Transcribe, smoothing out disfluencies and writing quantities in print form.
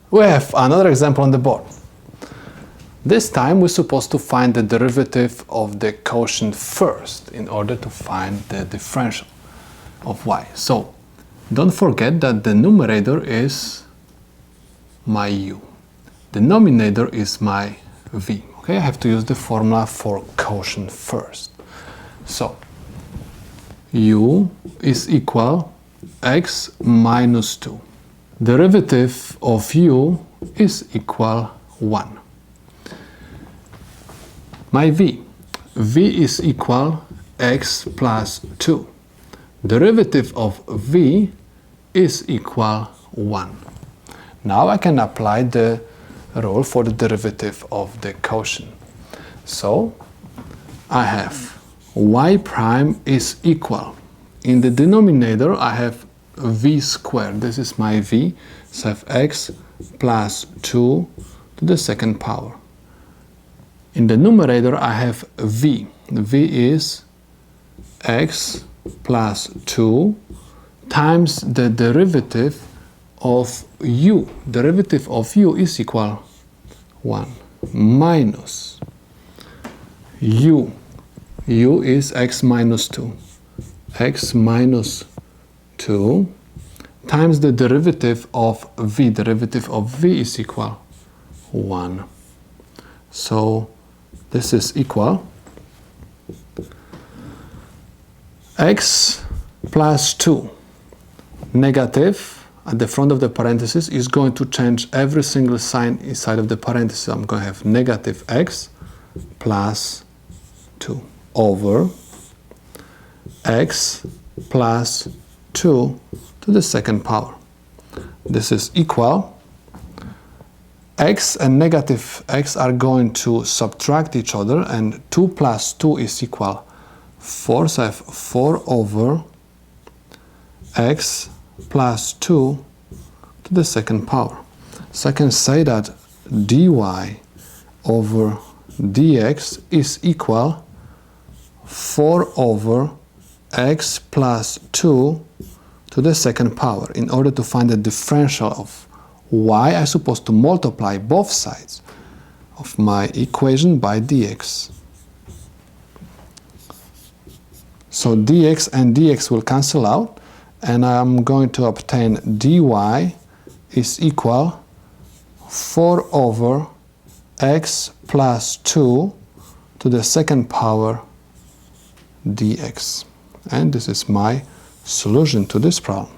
We have another example on the board. This time we're supposed to find the derivative of the quotient first in order to find the differential of y. So don't forget that the numerator is my u. The denominator is my v. Okay, I have to use the formula for quotient first. So u is equal x minus 2. Derivative of u is equal 1. My v is equal x plus 2. Derivative of v is equal 1. Now I can apply the rule for the derivative of the quotient. So I have y prime is equal. In the denominator I have v squared. This is my v. So I have x plus 2 to the second power. In the numerator I have v. v is x plus 2 times the derivative of u. Derivative of u is equal 1 minus u. u is x minus 2. x minus 2 times the derivative of v. Derivative of v is equal 1. So this is equal x plus 2. Negative at the front of the parenthesis is going to change every single sign inside of the parenthesis. I'm going to have negative x plus 2 over x plus 2 to the second power. This is equal. X and negative x are going to subtract each other, and 2 plus 2 is equal 4. So I have 4 over x plus 2 to the second power. So I can say that dy over dx is equal 4 over x plus 2 to the second power. In order to find the differential of y, I'm supposed to multiply both sides of my equation by dx. So dx and dx will cancel out, and I'm going to obtain dy is equal 4 over x plus 2 to the second power dx. And this is my solution to this problem.